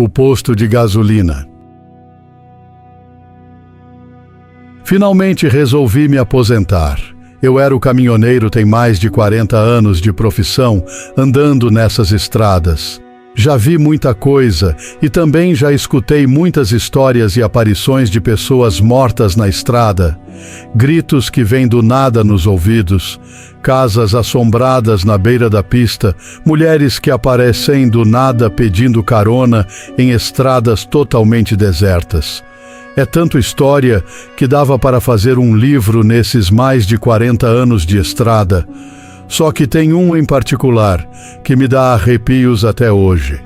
O posto de gasolina. Finalmente resolvi me aposentar. Eu era o caminhoneiro tem mais de 40 anos de profissão, andando nessas estradas. Já vi muita coisa e também já escutei muitas histórias e aparições de pessoas mortas na estrada, gritos que vêm do nada nos ouvidos, casas assombradas na beira da pista, mulheres que aparecem do nada pedindo carona em estradas totalmente desertas. É tanto história que dava para fazer um livro nesses mais de 40 anos de estrada. Só que tem um em particular que me dá arrepios até hoje.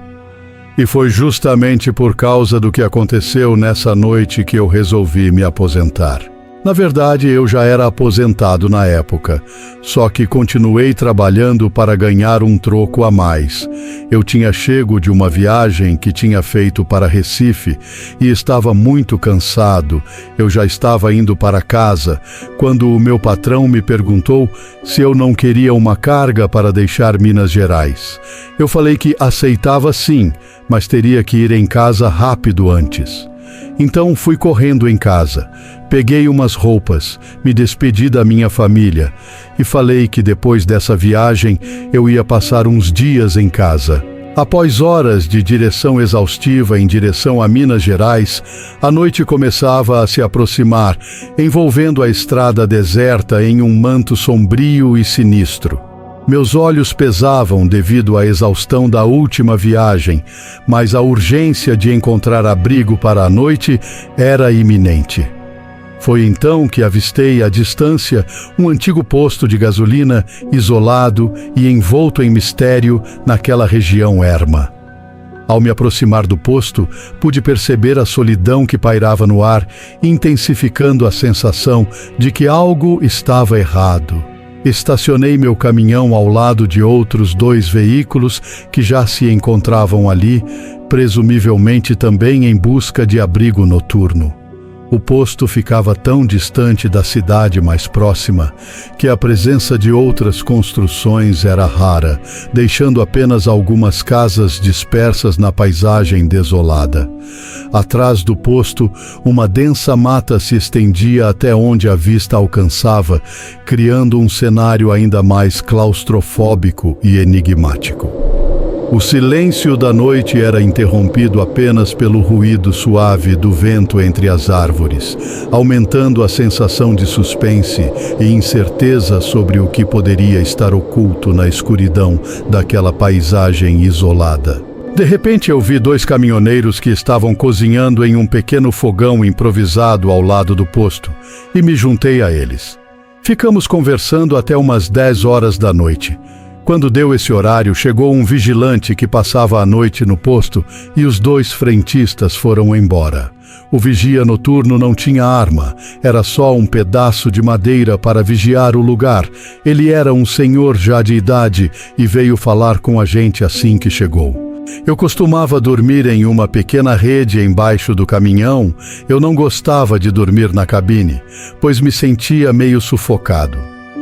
E foi justamente por causa do que aconteceu nessa noite que eu resolvi me aposentar. Na verdade, eu já era aposentado na época, só que continuei trabalhando para ganhar um troco a mais. Eu tinha chego de uma viagem que tinha feito para Recife e estava muito cansado. Eu já estava indo para casa, quando o meu patrão me perguntou se eu não queria uma carga para deixar Minas Gerais. Eu falei que aceitava sim, mas teria que ir em casa rápido antes. Então fui correndo em casa, peguei umas roupas, me despedi da minha família e falei que depois dessa viagem eu ia passar uns dias em casa. Após horas de direção exaustiva em direção a Minas Gerais, a noite começava a se aproximar, envolvendo a estrada deserta em um manto sombrio e sinistro. Meus olhos pesavam devido à exaustão da última viagem, mas a urgência de encontrar abrigo para a noite era iminente. Foi então que avistei à distância um antigo posto de gasolina isolado e envolto em mistério naquela região erma. Ao me aproximar do posto, pude perceber a solidão que pairava no ar, intensificando a sensação de que algo estava errado. Estacionei meu caminhão ao lado de outros 2 veículos que já se encontravam ali, presumivelmente também em busca de abrigo noturno. O posto ficava tão distante da cidade mais próxima que a presença de outras construções era rara, deixando apenas algumas casas dispersas na paisagem desolada. Atrás do posto, uma densa mata se estendia até onde a vista alcançava, criando um cenário ainda mais claustrofóbico e enigmático. O silêncio da noite era interrompido apenas pelo ruído suave do vento entre as árvores, aumentando a sensação de suspense e incerteza sobre o que poderia estar oculto na escuridão daquela paisagem isolada. De repente eu vi 2 caminhoneiros que estavam cozinhando em um pequeno fogão improvisado ao lado do posto e me juntei a eles. Ficamos conversando até umas 10 horas da noite. Quando deu esse horário, chegou um vigilante que passava a noite no posto e os 2 frentistas foram embora. O vigia noturno não tinha arma, era só um pedaço de madeira para vigiar o lugar. Ele era um senhor já de idade e veio falar com a gente assim que chegou. Eu costumava dormir em uma pequena rede embaixo do caminhão. Eu não gostava de dormir na cabine, pois me sentia meio sufocado.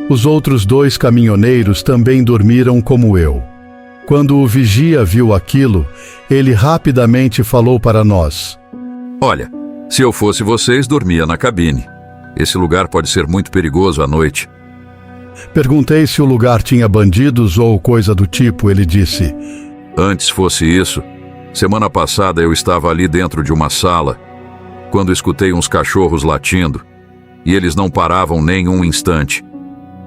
Os outros 2 caminhoneiros também dormiram como eu. Quando o vigia viu aquilo, ele rapidamente falou para nós: "Olha, se eu fosse vocês, dormia na cabine. Esse lugar pode ser muito perigoso à noite." Perguntei se o lugar tinha bandidos ou coisa do tipo. Ele disse: "Antes fosse isso, semana passada eu estava ali dentro de uma sala, quando escutei uns cachorros latindo, e eles não paravam nem um instante.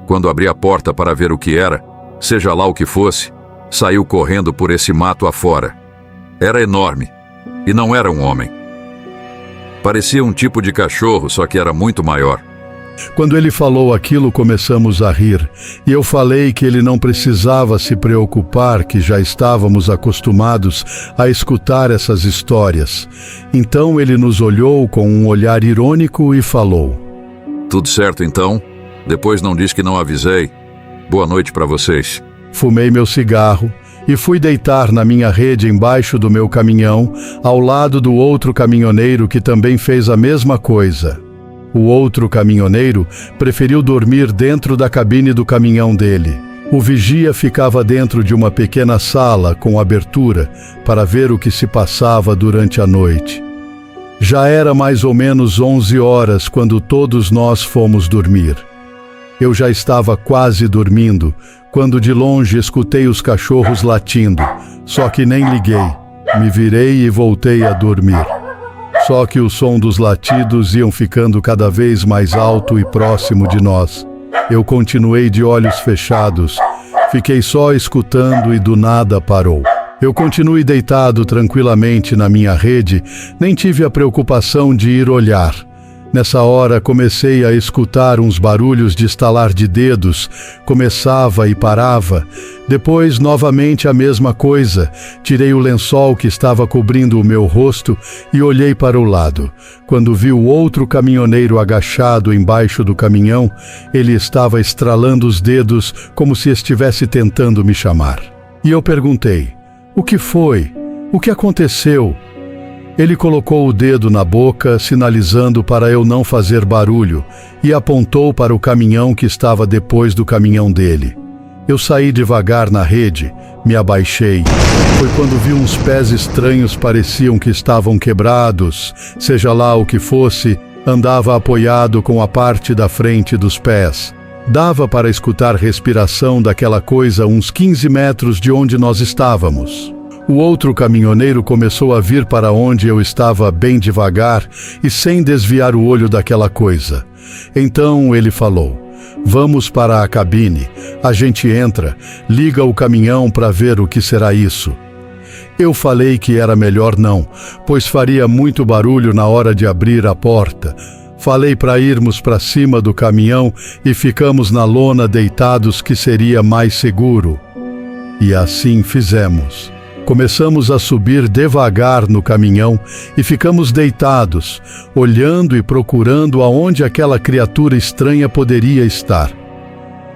Quando abri a porta para ver o que era, seja lá o que fosse, saiu correndo por esse mato afora. Era enorme, e não era um homem. Parecia um tipo de cachorro, só que era muito maior." Quando ele falou aquilo, começamos a rir, e eu falei que ele não precisava se preocupar, que já estávamos acostumados a escutar essas histórias. Então ele nos olhou com um olhar irônico e falou: "Tudo certo então? Depois não diz que não avisei. Boa noite para vocês." Fumei meu cigarro e fui deitar na minha rede embaixo do meu caminhão, ao lado do outro caminhoneiro que também fez a mesma coisa. O outro caminhoneiro preferiu dormir dentro da cabine do caminhão dele. O vigia ficava dentro de uma pequena sala com abertura para ver o que se passava durante a noite. Já era mais ou menos 11 horas quando todos nós fomos dormir. Eu já estava quase dormindo, quando de longe escutei os cachorros latindo, só que nem liguei. Me virei e voltei a dormir. Só que o som dos latidos iam ficando cada vez mais alto e próximo de nós. Eu continuei de olhos fechados, fiquei só escutando e do nada parou. Eu continuei deitado tranquilamente na minha rede, nem tive a preocupação de ir olhar. Nessa hora comecei a escutar uns barulhos de estalar de dedos, começava e parava. Depois novamente a mesma coisa. Tirei o lençol que estava cobrindo o meu rosto e olhei para o lado. Quando vi o outro caminhoneiro agachado embaixo do caminhão, ele estava estralando os dedos como se estivesse tentando me chamar. E eu perguntei: "O que foi? O que aconteceu?" Ele colocou o dedo na boca, sinalizando para eu não fazer barulho, e apontou para o caminhão que estava depois do caminhão dele. Eu saí devagar na rede, me abaixei. Foi quando vi uns pés estranhos, pareciam que estavam quebrados, seja lá o que fosse, andava apoiado com a parte da frente dos pés. Dava para escutar respiração daquela coisa uns 15 metros de onde nós estávamos. O outro caminhoneiro começou a vir para onde eu estava bem devagar e sem desviar o olho daquela coisa. Então ele falou: "Vamos para a cabine. A gente entra, liga o caminhão para ver o que será isso." Eu falei que era melhor não, pois faria muito barulho na hora de abrir a porta. Falei para irmos para cima do caminhão e ficamos na lona deitados, que seria mais seguro. E assim fizemos. Começamos a subir devagar no caminhão e ficamos deitados, olhando e procurando aonde aquela criatura estranha poderia estar.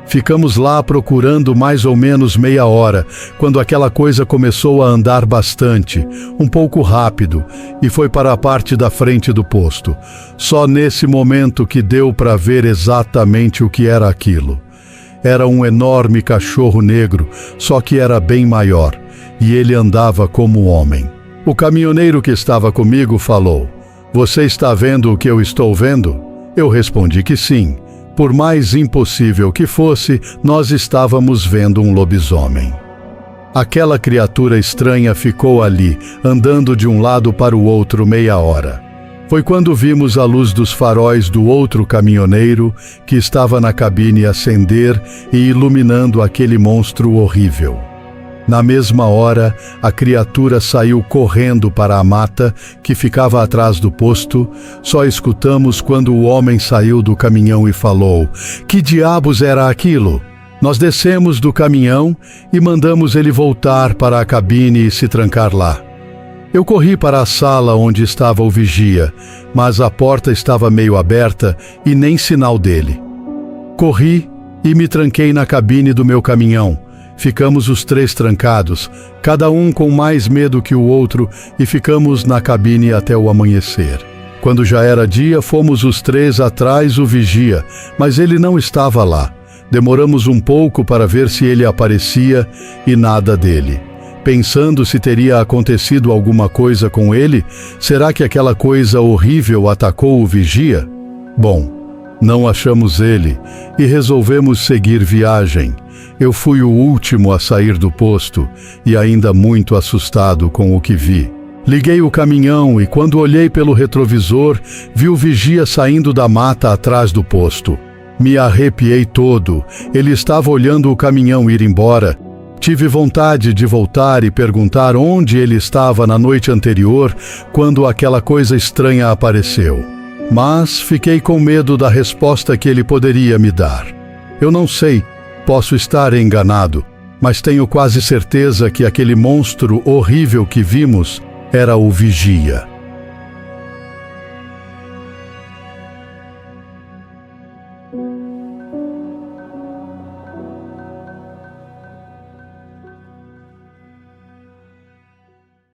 Ficamos lá procurando mais ou menos meia hora, quando aquela coisa começou a andar bastante, um pouco rápido, e foi para a parte da frente do posto. Só nesse momento que deu para ver exatamente o que era aquilo. Era um enorme cachorro negro, só que era bem maior, e ele andava como um homem. O caminhoneiro que estava comigo falou: "Você está vendo o que eu estou vendo?" Eu respondi que sim. Por mais impossível que fosse, nós estávamos vendo um lobisomem. Aquela criatura estranha ficou ali, andando de um lado para o outro meia hora. Foi quando vimos a luz dos faróis do outro caminhoneiro, que estava na cabine, acender e iluminando aquele monstro horrível. Na mesma hora, a criatura saiu correndo para a mata que ficava atrás do posto. Só escutamos quando o homem saiu do caminhão e falou: "Que diabos era aquilo?" Nós descemos do caminhão e mandamos ele voltar para a cabine e se trancar lá. Eu corri para a sala onde estava o vigia, mas a porta estava meio aberta e nem sinal dele. Corri e me tranquei na cabine do meu caminhão. Ficamos os três trancados, cada um com mais medo que o outro, e ficamos na cabine até o amanhecer. Quando já era dia, fomos os três atrás do vigia, mas ele não estava lá. Demoramos um pouco para ver se ele aparecia e nada dele. Pensando se teria acontecido alguma coisa com ele, será que aquela coisa horrível atacou o vigia? Bom, não achamos ele e resolvemos seguir viagem. Eu fui o último a sair do posto e ainda muito assustado com o que vi. Liguei o caminhão e quando olhei pelo retrovisor, vi o vigia saindo da mata atrás do posto. Me arrepiei todo. Ele estava olhando o caminhão ir embora. Tive vontade de voltar e perguntar onde ele estava na noite anterior, quando aquela coisa estranha apareceu. Mas fiquei com medo da resposta que ele poderia me dar. Eu não sei, posso estar enganado, mas tenho quase certeza que aquele monstro horrível que vimos era o vigia.